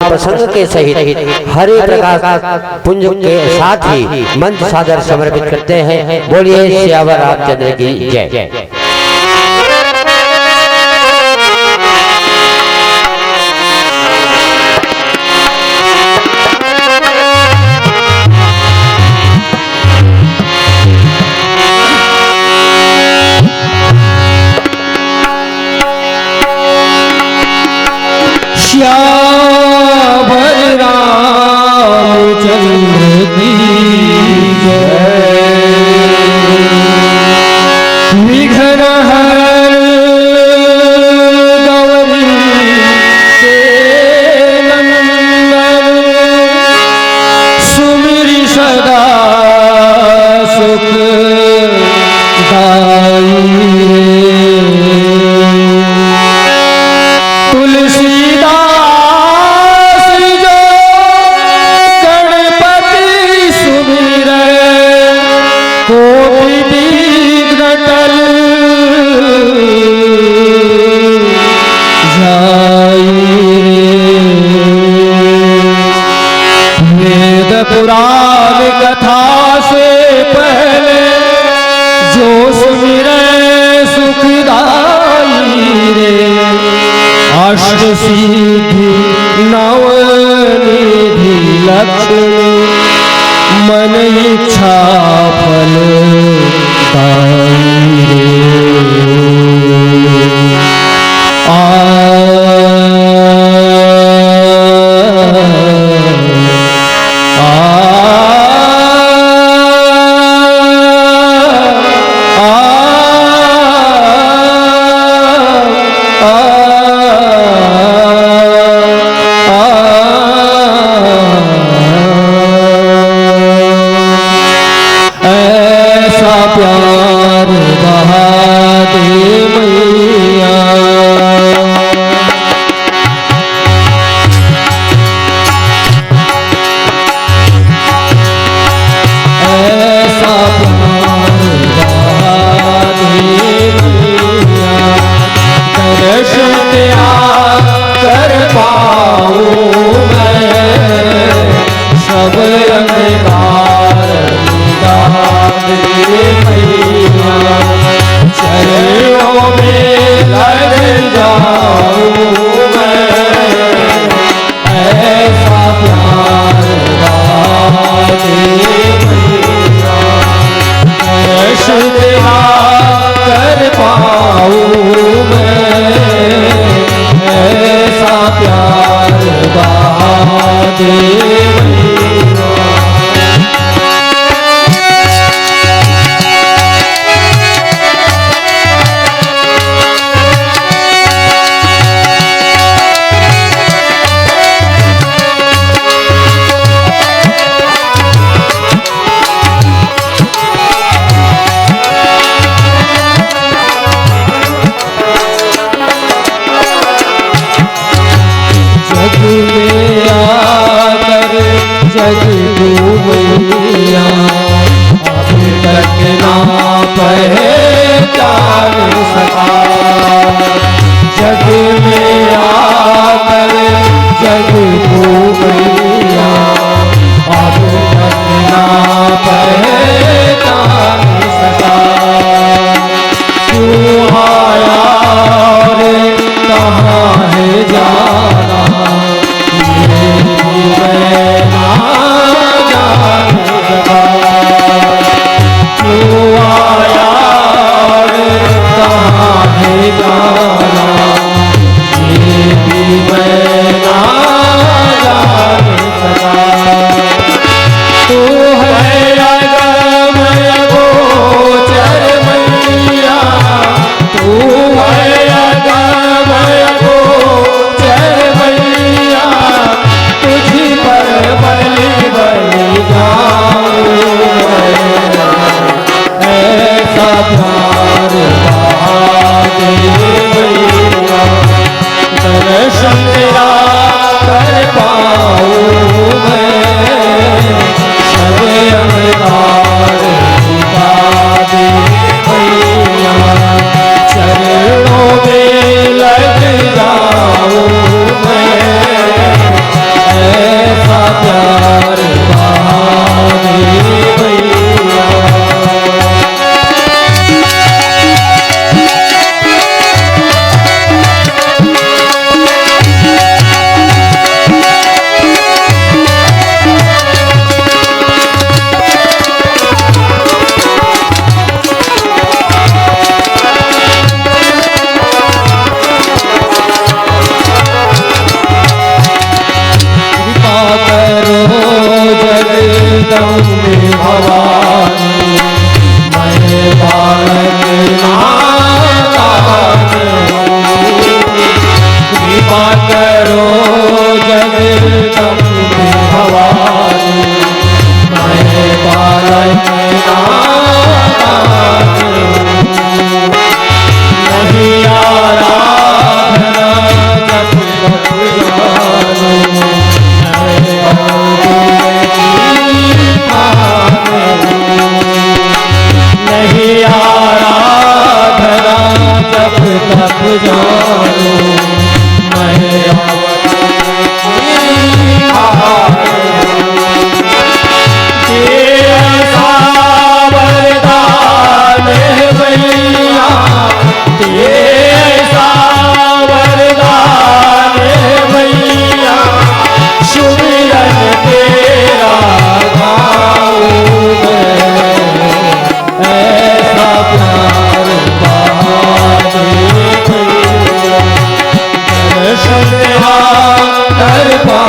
प्रसंग के सहित हरे प्रकाश पुंज के साथ ही मंच सादर समर्पित करते हैं। बोलिए सियावर रामचंद्र की जय। सियावर रामचंद्र की जय। विघ्न हर गौरी के नंदन सुमिरि सदा सुख दाई। पुराण कथा से पहले जो सुमिरे सुखदाई रे। अष्ट सिद्धि नवनिधि लक्ष्मी मन इच्छा फल दाई रे। प्यार बहा दे मैया। ऐसा प्यार बहा दे मैया। दर्शन तेरा कर पाऊं मैं सब अंधकार चरणों में लग जाऊं मैं। ऐसा प्यार दे मैया। दर्शन तेरा कर पाऊं मैं। ऐसा प्यार दे मैया। जग में आकर जग डूबैया। अब तक ना पहचान सका। जग में आकर जग डूबैया। अब तक ना पहचान सका। क्यों आया रे कहाँ है जाना। मैं ना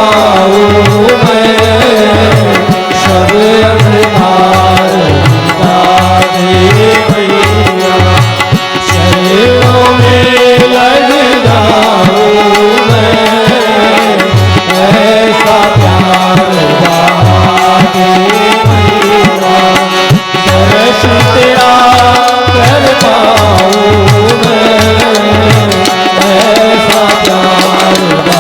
पाऊँ मैं सब अंधकार मिटा दे मैया चरणों में लग जाऊँ मैं ऐसा प्यार बहा दे मैया दर्शन तेरा कर पाऊँ मैं ऐसा प्यार बहा दे मैया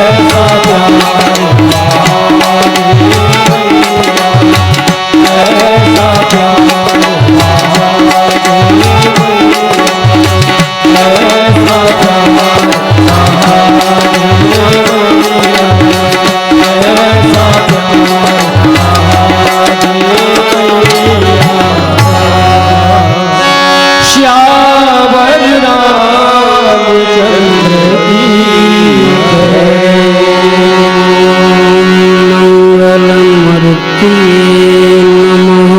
ऐसा प्यार बहा दे मैया ऐसा प्यार बहा दे मैया ऐसा प्यार बहा दे ऐसा श्यावर रामचंद्र की मंगलमूर्ति नमः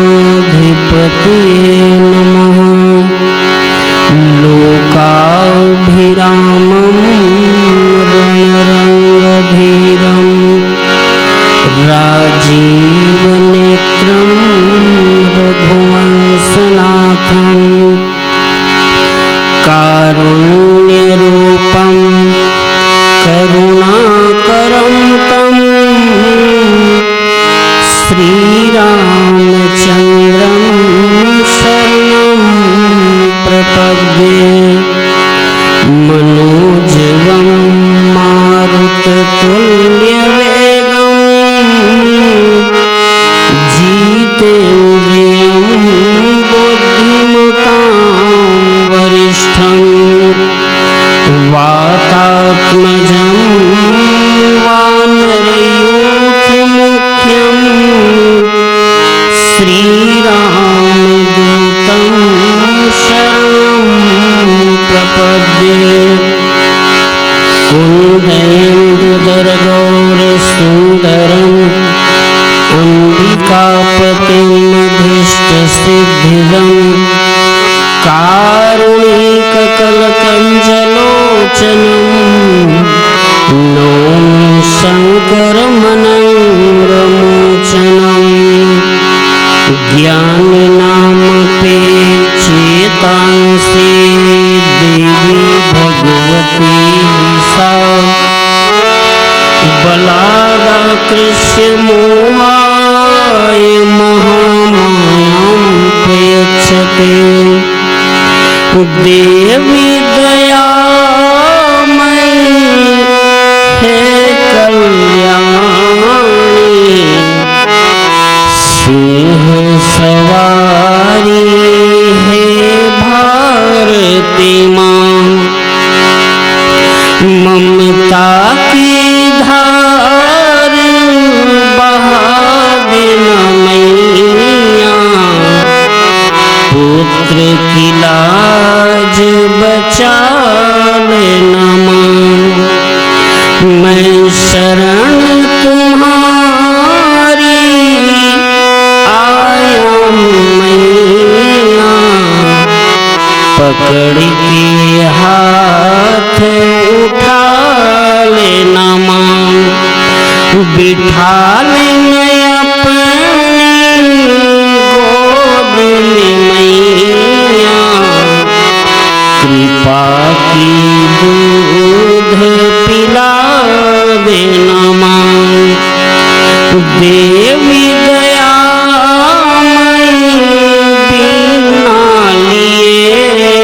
गणाधिपति नमः लोकाभिरामं रणरंगधीरं राजीवनेत्रं रघुवंशनाथं कारुण्यरूपं करुणाकरं तं श्रीरामचन्द्रं शरणं प्रपद्ये मनोजवं मारुततुल्यवेगं जितेन्द्रियं बुद्धिमतां वरिष्ठं वातात्मजं वानरयूथमुख्यं श्रीरामदूतं शरणं प्रपद्ये कुन्देन्दुदरगौरसुन्दरम् अम्बिकापतिमभीष्टसिद्धिदं कारुणिककलकञ्जलोचनं नौमि शङ्करमनङ्गमोचनं ज्ञानिनामपि चेतांसि देवी भगवती सा बलादाकृष्यमोहाय महामायां प्रयच्छते देवी दयामयी हे कल्याणी सिंह सवारी हे भारती माँ ममता की धार बहा देना मैया पुत्र की लाज बचा लेना माँ मैं शरण तुम्हारी आया मैया पकड़ के हाथ उठा लेना माँ बिठा लेना अपनी गोद में मैया कृपा की दूध पिला देना माँ देवी दयामयी बिना लिए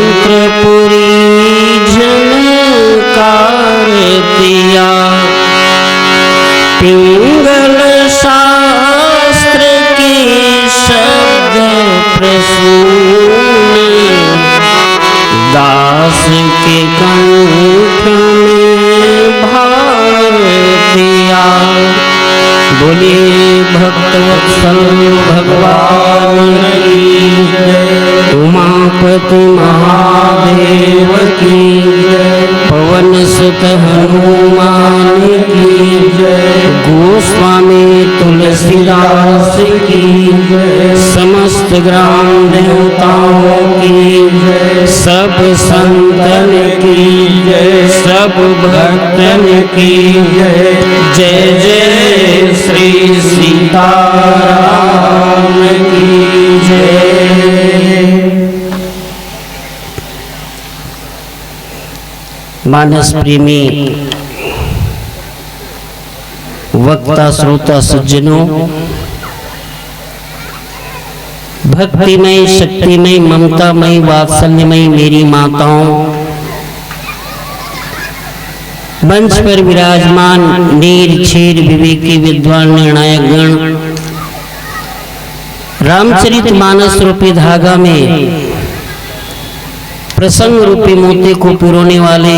करतंत्रपुरी झनकार दिया पिंगल शास्त्र की शब्द प्रसून दास के कंठ में भर दिया बोलिए भक्तवत्सल भगवान की जय उमापति महादेव की जय पवन सुत हनुमान की जय गोस्वामी तुलसीदास की जय समस्त ग्राम देवता सब संतन की जय, सब भक्तन की जय। जय जय श्री सीताराम की जय। मानस प्रेमी वक्ता श्रोता सज्जनों, भक्तिमय शक्तिमय ममतामय वात्सल्यमय मेरी माताओं, मंच पर विराजमान नीर क्षीर विवेकी विद्वान निर्णायक गण, रामचरित मानस रूपी धागा में प्रसंग रूपी मोती को पिरोने वाले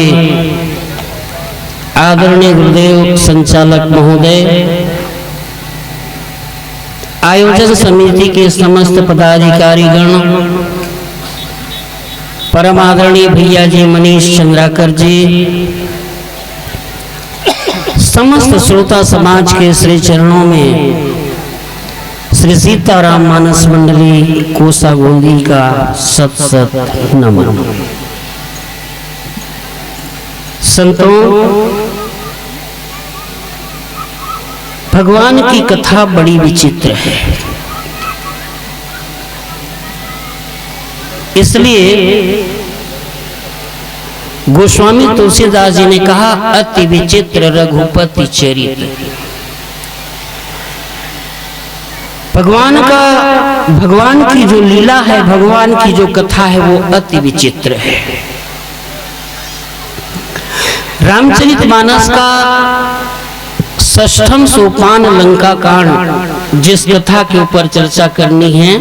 आदरणीय गुरुदेव संचालक महोदय, आयोजन समिति के समस्त पदाधिकारीगण, परम आदरणीय भैया जी मनीष चंद्राकर जी, समस्त श्रोता समाज के श्री चरणों में श्री सीताराम मानस मंडली कोसा गोंदी का सत सत नमन। संतों, भगवान की कथा बड़ी विचित्र है, इसलिए गोस्वामी तुलसीदास जी ने कहा अति विचित्र रघुपति चरित्र। भगवान की जो लीला है, भगवान की जो कथा है वो अति विचित्र है। रामचरित मानस का षष्ठम सोपान लंका कांड, जिस कथा के ऊपर चर्चा करनी है,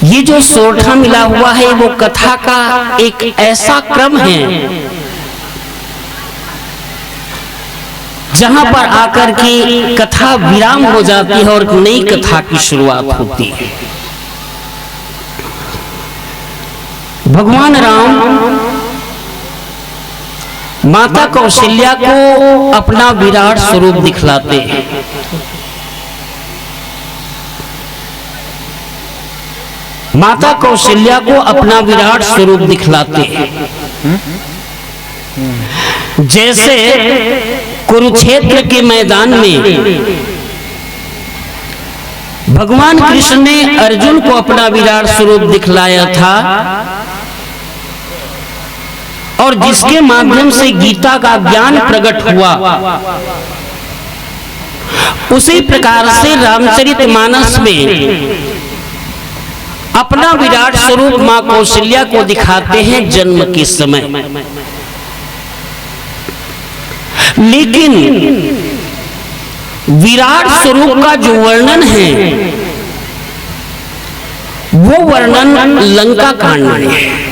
ये जो सोरठा मिला हुआ है वो कथा का एक ऐसा क्रम है जहां पर आकर की कथा विराम हो जाती है और नई कथा की शुरुआत होती है। भगवान राम माता कौशल्या को अपना विराट स्वरूप दिखलाते हैं। माता कौशल्या को अपना विराट स्वरूप दिखलाते हैं। जैसे कुरुक्षेत्र के मैदान में भगवान कृष्ण ने अर्जुन को अपना विराट स्वरूप दिखलाया था और जिसके माध्यम से गीता का ज्ञान प्रकट हुआ, उसी प्रकार से रामचरितमानस में अपना विराट स्वरूप मां कौशल्या को दिखाते हैं जन्म के समय। लेकिन विराट स्वरूप का जो वर्णन है वो वर्णन लंका कांड में है।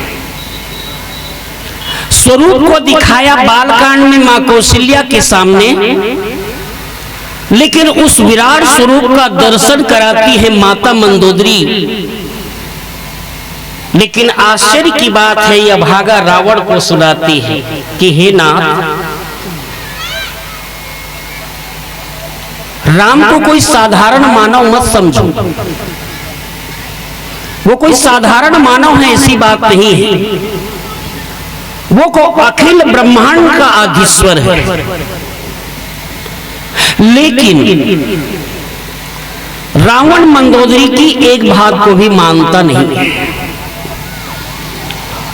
स्वरूप को दिखाया बालकांड में मां कौशल्या के सामने, लेकिन उस विराट स्वरूप का दर्शन कराती है माता मंदोदरी। लेकिन आश्चर्य की बात है, यह भागा रावण को सुनाती है कि हे नाथ, राम को कोई साधारण मानव मत समझो। वो कोई साधारण मानव है ऐसी बात नहीं है, वो को अखिल ब्रह्मांड का आधीश्वर है। लेकिन रावण मंदोदरी की एक बात को भी मानता नहीं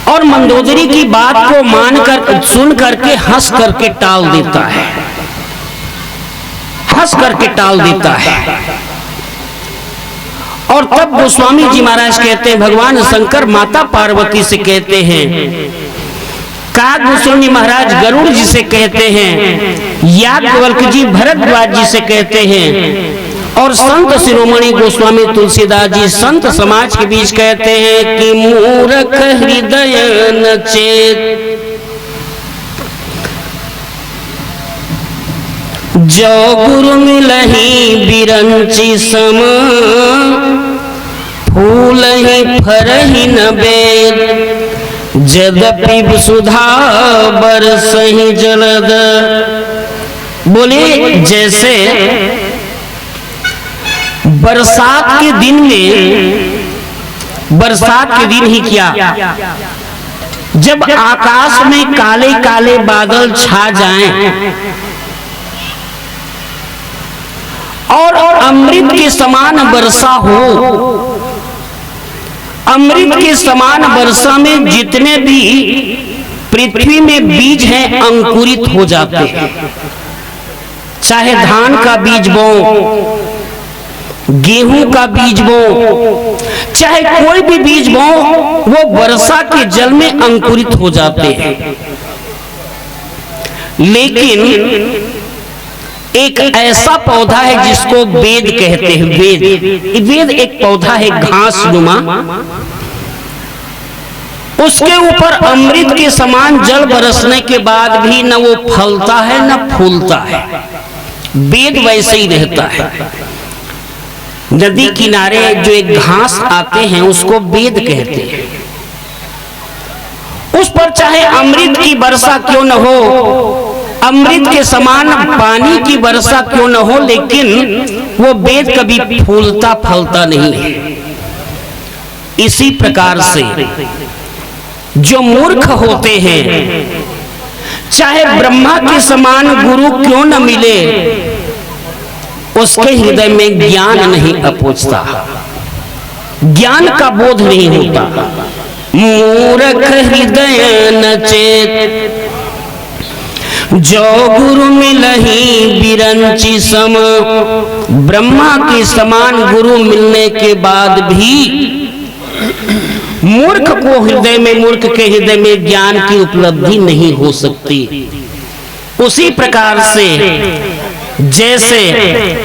और मंदोदरी की बात को मानकर सुन करके हंस करके टाल देता है, हंस करके टाल देता है। और तब गोस्वामी जी महाराज कहते हैं, भगवान शंकर माता पार्वती से कहते हैं, काग गोस्वामी महाराज गरुड़ जी से कहते हैं, याज्ञवल्क्य जी भरद्वाज जी से कहते हैं, और संत शिरोमणि गोस्वामी तुलसीदास जी संत समाज के बीच कहते हैं कि मूर्ख हृदय न चेत, जो गुरु मिलहि बिरंची सम, फूल ही फरहि न बेद, यद्यपि सुधा बरसहि जलद। बोले जैसे बरसात के दिन में बरसात के दिन ही किया, जब आकाश में काले काले बादल छा जाएं और अमृत के समान वर्षा हो, अमृत के समान वर्षा में जितने भी पृथ्वी में बीज हैं अंकुरित हो जाते हैं। चाहे धान का बीज बो, गेहूं का बीज बो, चाहे कोई भी बीज बो, वो वर्षा के जल में अंकुरित हो जाते हैं। लेकिन एक ऐसा पौधा है जिसको वेद कहते हैं। वेद एक पौधा है घास नुमा, उसके ऊपर अमृत के समान जल बरसने के बाद भी न वो फलता है न फूलता है, वेद वैसे ही रहता है। नदी किनारे जो एक घास आते हैं उसको वेद कहते हैं। उस पर चाहे अमृत की वर्षा क्यों न हो, अमृत के समान पानी की वर्षा क्यों न हो, लेकिन वो वेद कभी फूलता फलता नहीं है। इसी प्रकार से जो मूर्ख होते हैं, चाहे ब्रह्मा के समान गुरु क्यों न मिले, उसके हृदय में ज्ञान नहीं अपहुंचता, ज्ञान का बोध नहीं होता। मूर्ख हृदय न चेत, जो गुरु मिलहि बिरंची सम। ब्रह्मा के समान गुरु मिलने के बाद भी मूर्ख को हृदय में, मूर्ख के हृदय में ज्ञान की उपलब्धि नहीं हो सकती। उसी प्रकार से जैसे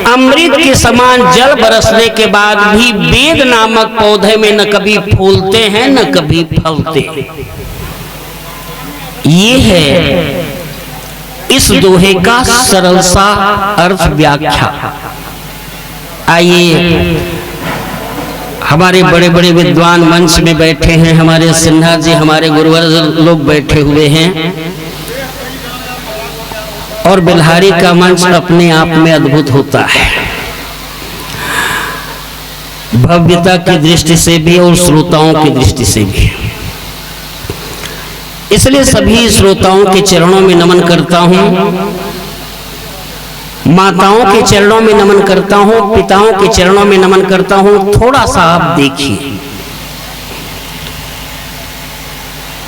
अमृत के समान जल बरसने के बाद भी वेद नामक पौधे में न कभी फूलते हैं न कभी फलते। ये है इस दोहे का सरल सा अर्थ व्याख्या। आइए, हमारे बड़े बड़े विद्वान मंच में बैठे हैं, हमारे सिन्हा जी, हमारे गुरुवर लोग बैठे हुए हैं, और बिल्हारी का मंच अपने आप में अद्भुत होता है, भव्यता की दृष्टि से भी और श्रोताओं की दृष्टि से भी। इसलिए सभी श्रोताओं के चरणों में नमन करता हूं, माताओं के चरणों में नमन करता हूं, पिताओं के चरणों में नमन करता हूं। थोड़ा सा आप देखिए,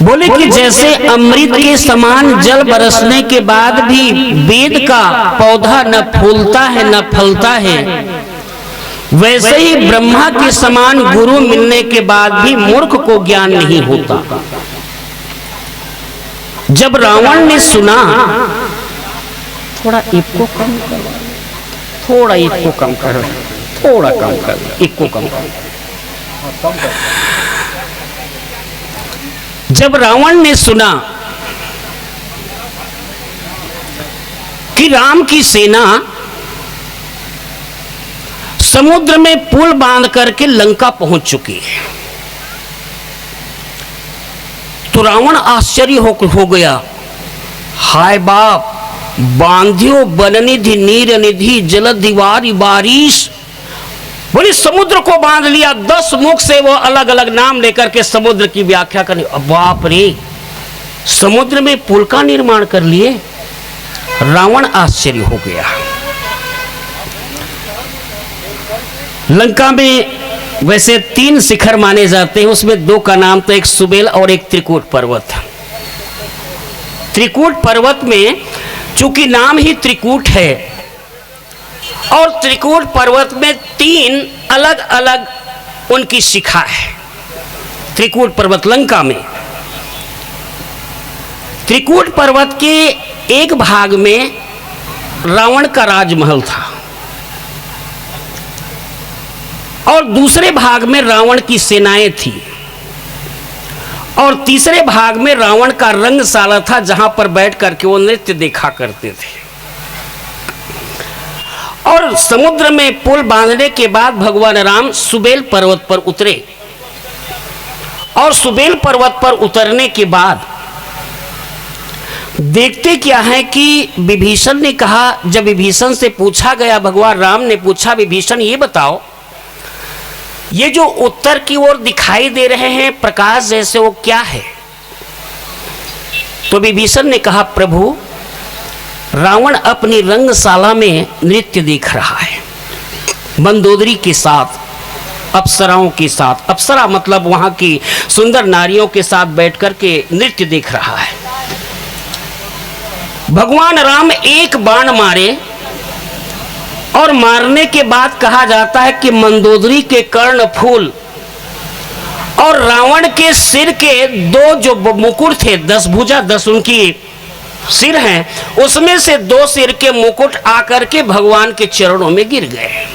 बोले कि जैसे अमृत के समान जल बरसने के बाद भी वेद का पौधा न फूलता है न फलता है, वैसे ही ब्रह्मा के समान गुरु मिलने के बाद भी मूर्ख को ज्ञान नहीं होता। जब रावण ने सुना, थोड़ा इसको कम करो, थोड़ा इसको कम करो, थोड़ा कम करो, इसको कम करो। जब रावण ने सुना कि राम की सेना समुद्र में पुल बांध करके लंका पहुंच चुकी है, तो रावण आश्चर्य हो गया। हाय बाप, बांधियो बननिधि नीर निधि जलधिवारी बारिश। बोली समुद्र को बांध लिया, 10 मुख से वो अलग अलग नाम लेकर के समुद्र की व्याख्या करनी। बाप रे, समुद्र में पुल का निर्माण कर लिए। रावण आश्चर्य हो गया। लंका में वैसे 3 शिखर माने जाते हैं, उसमें 2 का नाम तो एक सुबेल और एक त्रिकूट पर्वत। त्रिकूट पर्वत में चूंकि नाम ही त्रिकूट है, और त्रिकूट पर्वत में 3 अलग अलग उनकी शिखा है। त्रिकूट पर्वत लंका में, त्रिकूट पर्वत के एक भाग में रावण का राजमहल था, और दूसरे भाग में रावण की सेनाएं थी, और तीसरे भाग में रावण का रंगशाला था, जहां पर बैठ करके वो नृत्य देखा करते थे। और समुद्र में पुल बांधने के बाद भगवान राम सुबेल पर्वत पर उतरे, और सुबेल पर्वत पर उतरने के बाद देखते क्या है कि विभीषण ने कहा, जब विभीषण से पूछा गया, भगवान राम ने पूछा, विभीषण ये बताओ ये जो उत्तर की ओर दिखाई दे रहे हैं प्रकाश जैसे, वो क्या है? तो विभीषण ने कहा, प्रभु रावण अपनी रंगशाला में नृत्य देख रहा है, मंदोदरी के साथ, अप्सराओं के साथ। अप्सरा मतलब वहां की सुंदर नारियों के साथ बैठकर के नृत्य देख रहा है। भगवान राम एक बाण मारे और मारने के बाद कहा जाता है कि मंदोदरी के कर्ण फूल और रावण के सिर के दो जो मुकुट थे, 10 भुजा 10 उनकी सिर हैं, उसमें से 2 सिर के मुकुट आकर के भगवान के चरणों में गिर गए।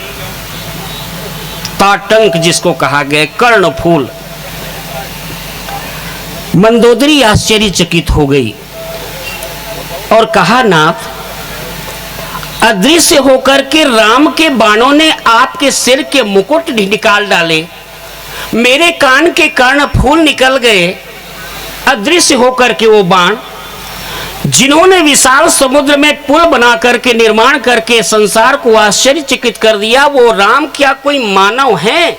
ताटंक जिसको कहा गया, कर्ण फूल। मंदोदरी आश्चर्यचकित हो गई और कहा, नाथ अदृश्य होकर के राम के बाणों ने आपके सिर के मुकुट निकाल डाले, मेरे कान के कर्ण फूल निकल गए। अदृश्य होकर के वो बाण, जिन्होंने विशाल समुद्र में पुल बना करके निर्माण करके संसार को आश्चर्यचकित कर दिया, वो राम क्या कोई मानव है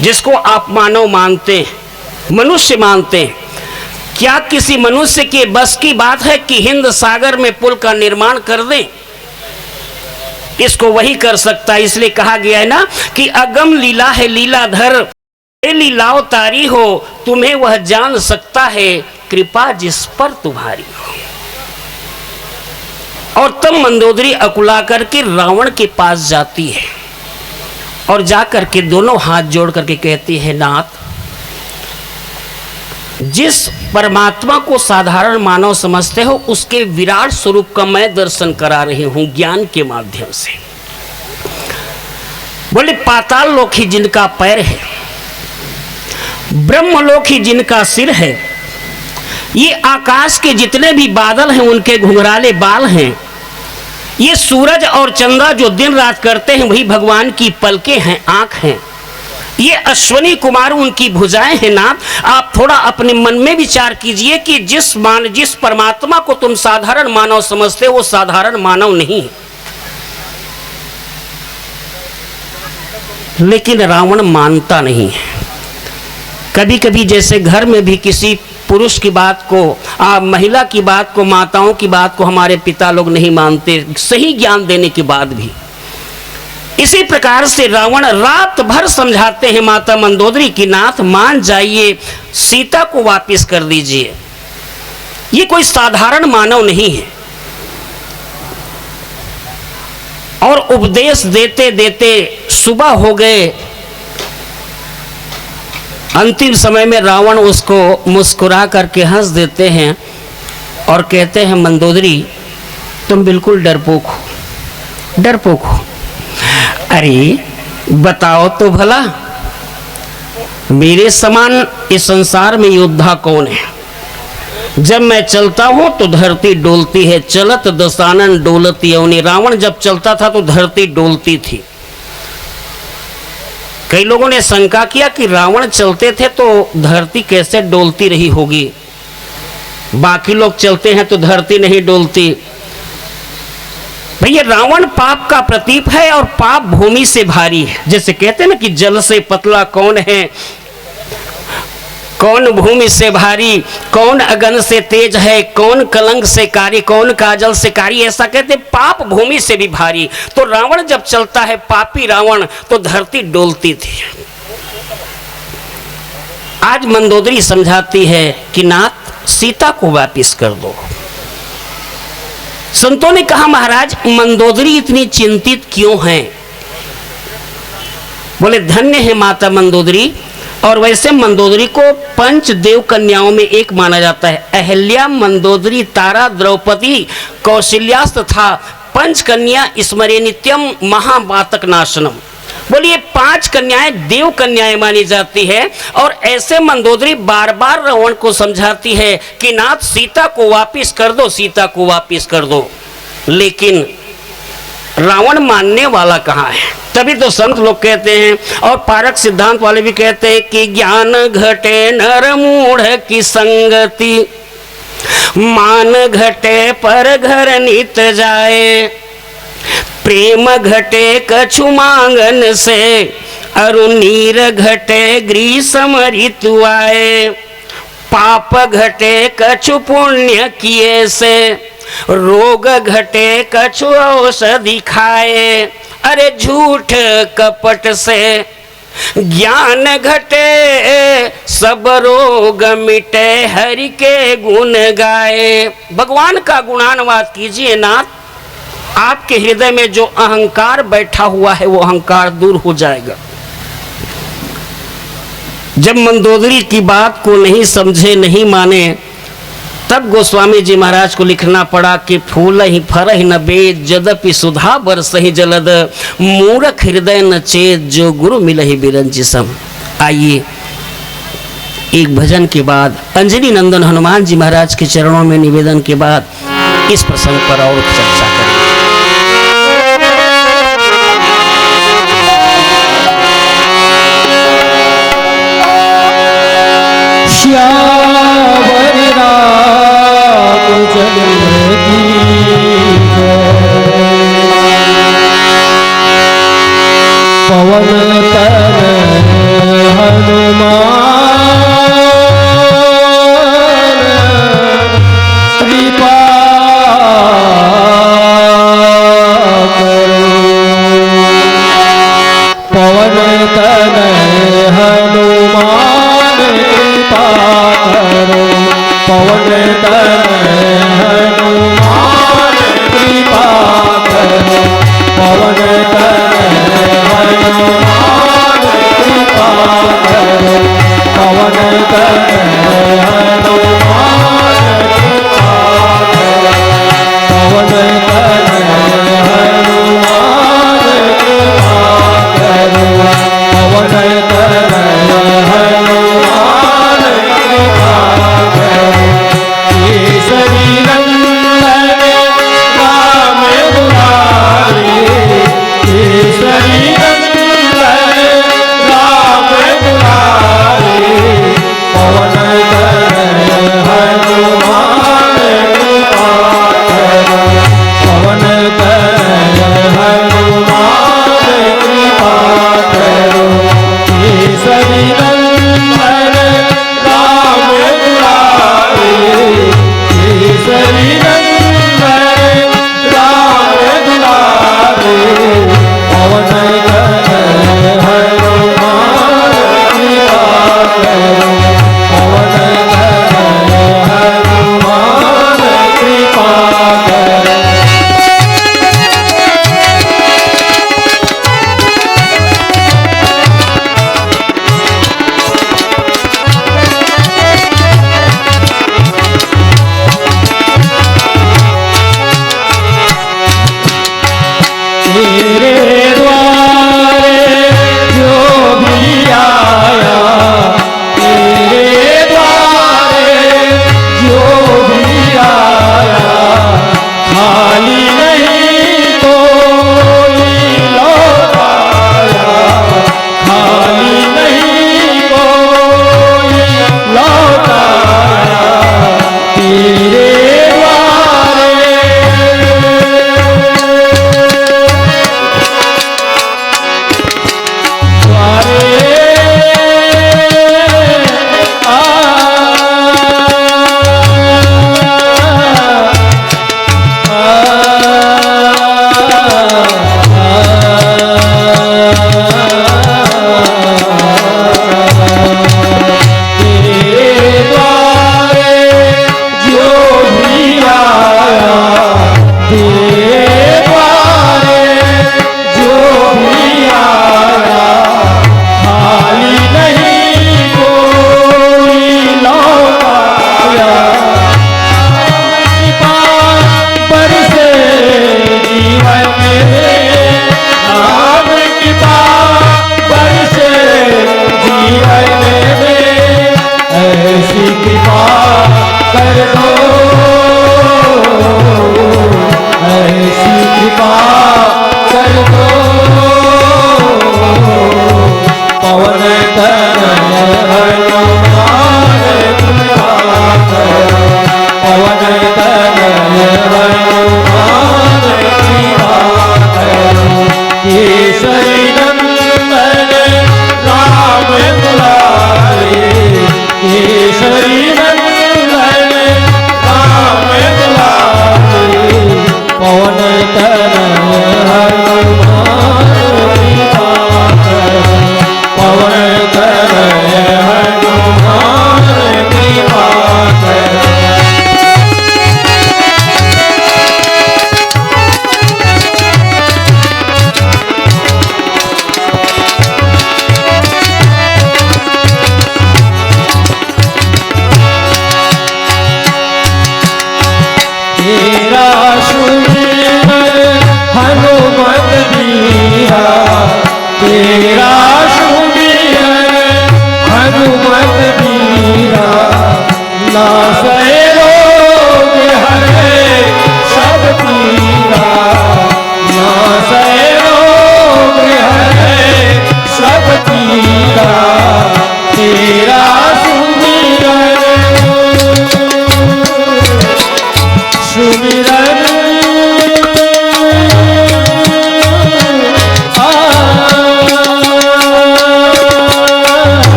जिसको आप मानव मानते हैं, मनुष्य मानते हैं? क्या किसी मनुष्य के बस की बात है कि हिंद सागर में पुल का निर्माण कर दें? इसको वही कर सकता है। इसलिए कहा गया है ना कि अगम लीला है लीलाधर, लीलाओ तारी हो, तुम्हें वह जान सकता है, कृपा जिस पर तुम्हारी हो। और तब मंदोदरी अकुला करके रावण के पास जाती है और जाकर के दोनों हाथ जोड़ करके कहती है, नाथ जिस परमात्मा को साधारण मानव समझते हो, उसके विराट स्वरूप का मैं दर्शन करा रही हूं ज्ञान के माध्यम से। बोले पाताल लोक ही जिनका पैर है, ब्रह्मलोक ही जिनका सिर है, ये आकाश के जितने भी बादल हैं उनके घुंघराले बाल हैं, ये सूरज और चंद्रमा जो दिन रात करते हैं वही भगवान की पलकें हैं, आंख हैं, ये अश्वनी कुमार उनकी भुजाएं हैं। नाथ आप थोड़ा अपने मन में विचार कीजिए कि जिस परमात्मा को तुम साधारण मानव समझते हो, वो साधारण मानव नहीं है। लेकिन रावण मानता नहीं है। कभी कभी जैसे घर में भी किसी पुरुष की बात को, महिला की बात को, माताओं की बात को हमारे पिता लोग नहीं मानते, सही ज्ञान देने के बाद भी। इसी प्रकार से रावण रात भर समझाते हैं माता मंदोदरी की, नाथ मान जाइए, सीता को वापस कर दीजिए, ये कोई साधारण मानव नहीं है। और उपदेश देते देते सुबह हो गए। अंतिम समय में रावण उसको मुस्कुरा करके हंस देते हैं और कहते हैं, मंदोदरी तुम बिल्कुल डरपोक हो, डरपोक हो। अरे बताओ तो भला, मेरे समान इस संसार में योद्धा कौन है? जब मैं चलता हूं तो धरती डोलती है, चलत दसानन डोलती है। रावण जब चलता था तो धरती डोलती थी। कई लोगों ने शंका किया कि रावण चलते थे तो धरती कैसे डोलती रही होगी, बाकी लोग चलते हैं तो धरती नहीं डोलती। भैया रावण पाप का प्रतीक है और पाप भूमि से भारी है। जैसे कहते हैं ना कि जल से पतला कौन है, कौन भूमि से भारी, कौन अगन से तेज है, कौन कलंक से कारी, कौन काजल से कारी, ऐसा कहते पाप भूमि से भी भारी। तो रावण जब चलता है, पापी रावण, तो धरती डोलती थी। आज मंदोदरी समझाती है कि नाथ सीता को वापिस कर दो। संतों ने कहा, महाराज मंदोदरी इतनी चिंतित क्यों हैं? बोले धन्य है माता मंदोदरी। और वैसे मंदोदरी को 5 देव कन्याओं में एक माना जाता है। अहल्या, मंदोदरी, तारा, द्रौपदी, कौशल्या तथा 5 कन्या स्मरे नित्यम महापातक नाशनम। बोलिए 5 कन्याएं देव कन्याएं मानी जाती है। और ऐसे मंदोदरी बार बार रावण को समझाती है कि नाथ सीता को वापिस कर दो, सीता को वापिस कर दो। लेकिन रावण मानने वाला कहाँ है? तभी तो संत लोग कहते हैं और पारक सिद्धांत वाले भी कहते हैं कि ज्ञान घटे नर मूढ़ की संगति, मान घटे पर घर नित जाए, प्रेम घटे कछु मांगन से, अरु नीर घटे ग्रीष्म ऋतु आए, पाप घटे कछु पुण्य किए से, रोग घटे कछु औषधि खाए, अरे झूठ कपट से ज्ञान घटे सब रोग मिटे, हरि के गुण गाए। भगवान का गुणानुवाद कीजिए नाथ, आपके हृदय में जो अहंकार बैठा हुआ है वो अहंकार दूर हो जाएगा। जब मंदोदरी की बात को नहीं समझे, नहीं माने, तब गोस्वामी जी महाराज को लिखना पड़ा कि फूल ही फर ही न बेद, जदपि सुधा बरस ही जलद, मूर्ख हृदय न चेत, जो गुरु मिल ही बिरंची सम। आइए एक भजन के बाद, अंजनी नंदन हनुमान जी महाराज के चरणों में निवेदन के बाद इस प्रसंग पर और चर्चा करें। श्यावर रामचंद्र की पवन तन हनुमान कृपा करो, पवन तन हनुमान कृपा करो, पवन तन हनुमान कृपा करो, पवन तन हनुमान कृपा करो, पवन तन हनुमान कृपा करो, पवन तन हनुमान कृपा करो, पवन तन हनुमान कृपा करो। केसरी नंदन राम दुलारे, केसरी नंदन राम दुलारे, पवन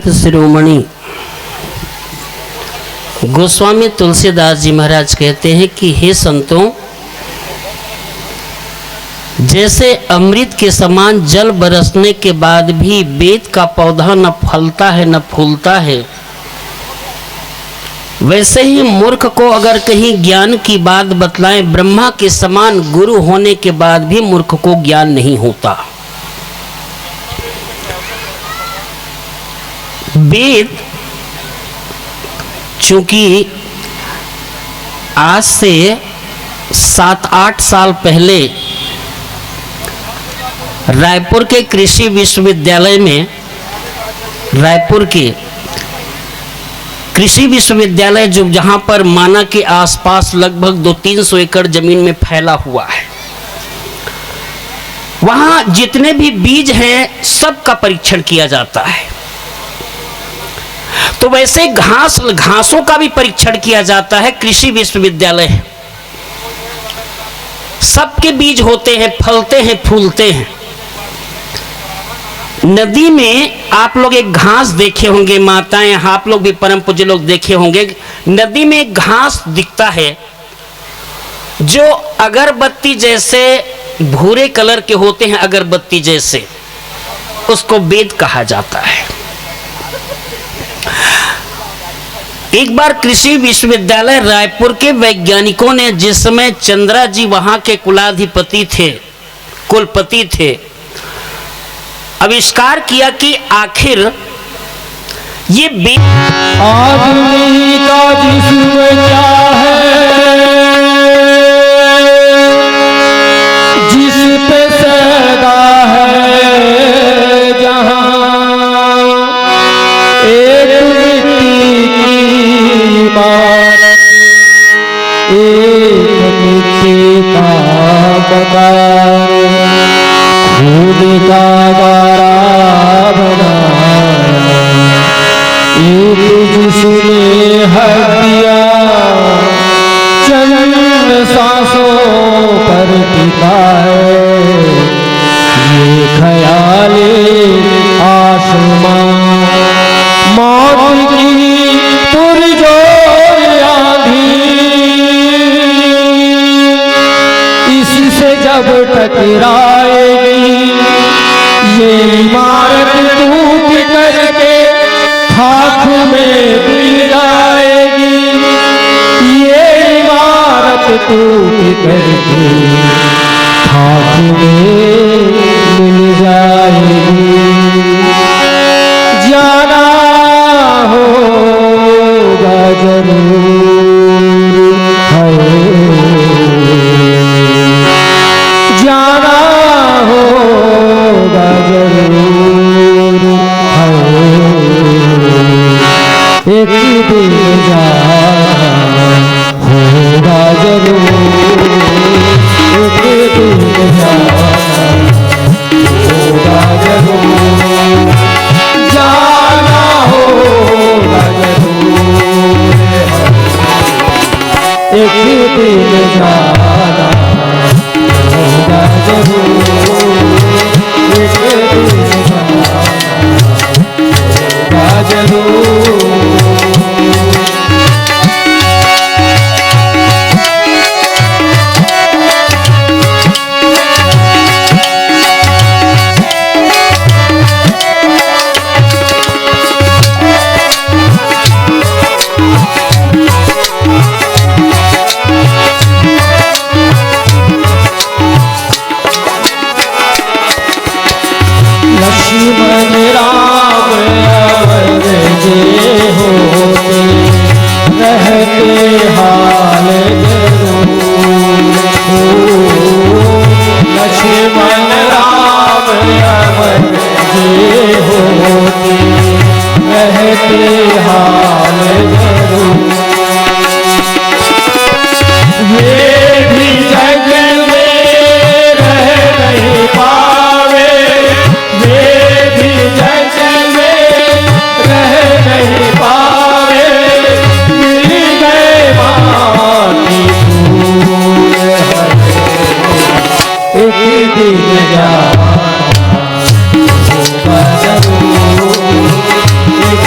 संत शिरोमणि गोस्वामी तुलसीदास जी महाराज कहते हैं कि हे संतों, जैसे अमृत के समान जल बरसने के बाद भी वेद का पौधा न फलता है न फूलता है, वैसे ही मूर्ख को अगर कहीं ज्ञान की बात बतलाएं, ब्रह्मा के समान गुरु होने के बाद भी मूर्ख को ज्ञान नहीं होता। वेद चूंकि आज से 7-8 साल पहले रायपुर के कृषि विश्वविद्यालय में, रायपुर के कृषि विश्वविद्यालय जो जहां पर माना के आसपास लगभग 200-300 एकड़ जमीन में फैला हुआ है, वहां जितने भी बीज हैं सबका परीक्षण किया जाता है। तो वैसे घासों का भी परीक्षण किया जाता है। कृषि विश्वविद्यालय है, सबके बीज होते हैं, फलते हैं, फूलते हैं। नदी में आप लोग एक घास देखे होंगे, माताएं, आप लोग भी परम पूज्य लोग देखे होंगे, नदी में एक घास दिखता है जो अगरबत्ती जैसे भूरे कलर के होते हैं, अगरबत्ती जैसे, उसको वेद कहा जाता है। एक बार कृषि विश्वविद्यालय रायपुर के वैज्ञानिकों ने, जिस समय चंद्रा जी वहां के कुलाधिपति थे, कुलपति थे, आविष्कार किया कि आखिर ये आदमी का जिस्म क्या है जिस पे सदा है जहां, एक मिट्टी की इमारत, एक मिट्टी का मकान, खून का गारा बना, एक जिसने हड्डियां चंद सांसों पर टिका है, ये ख्याले आसमां, मौत की पुरजोर आंधी इससे जब टकराएगी, ये इमारत टूट करके खाक में मिल जाएगी, ये इमारत टूट करके खाक में मिल जाएगी। जाना होगा जरूर है, जाना होगा जरूर है, एक दिन जाना होगा जरूर, एक दिन जाना होगा जरूर, जाना होगा जरूर, एक दिन जाना होगा जरूर, एक दिन जाना होगा जरूर। लक्ष्मण राम अवर जे होते, रहते हाल जरूर हो। लक्ष्मण राम अवर जे होते, रहते हाल जरूर, ये भी जग में रह नहीं पावे, ये भी जग में रह नहीं पावे, मिल गए माटी धूल है, एक दिन जाना होगा जरूर, एक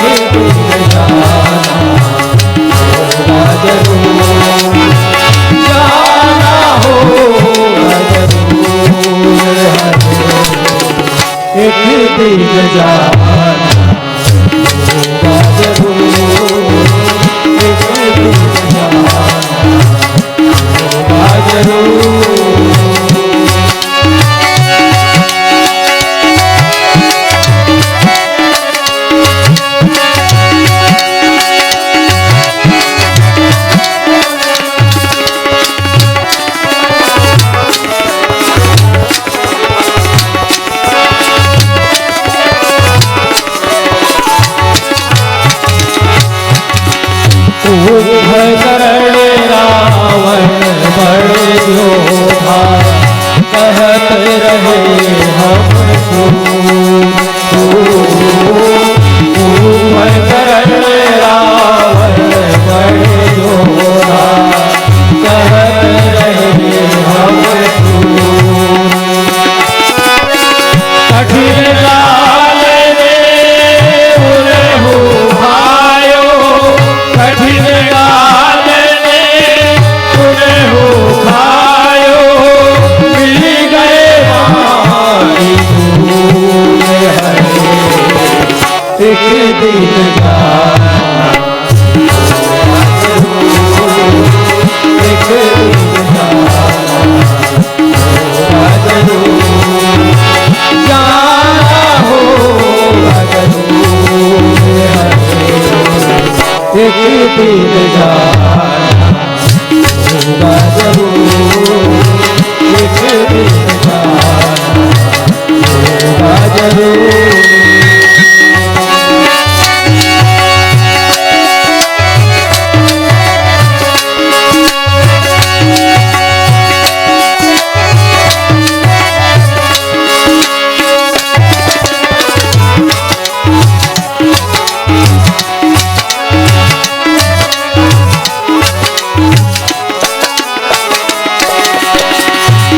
जाना होगा जरूर, एक दिन जाना होगा जरूर। कुंभकर्ण रावण बड़े योद्धा, कहत रहे हमको। कुंभकर्ण रावण बड़े योद्धा, कहत रहे हमको। कठिन काल में उन्हें भायो, कठिन काल में उन्हें हो खायो, मिल गए मारी धूल हरे, एक दिन जाना एक दिन जाना होगा जरूर, जाना होगा जरूर हरे, एक दिन जाना होगा जरूर, एक दिन जाना होगा जरूर।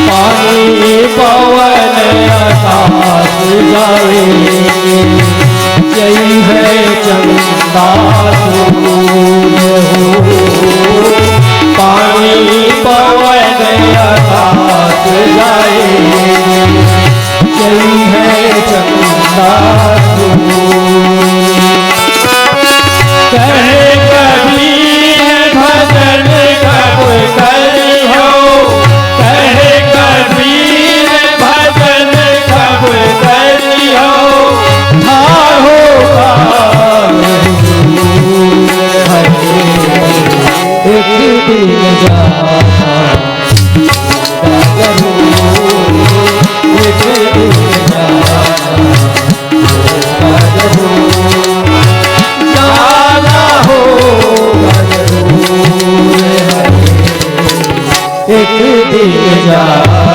पानी पवन आकाश जाएंगे, यही है चंदा सूरज हो। पानी पवन आकाश जाएंगे, यही है चंदा सूरज। कहे कबीर भजन कब करियो, कहे कबीर भजन कब करियो, ठार होगा हरे, एक दिन जाना होगा जरूर, एक दिन जाना होगा जरूर, जाना होगा जरूर हरे, एक दिन जाना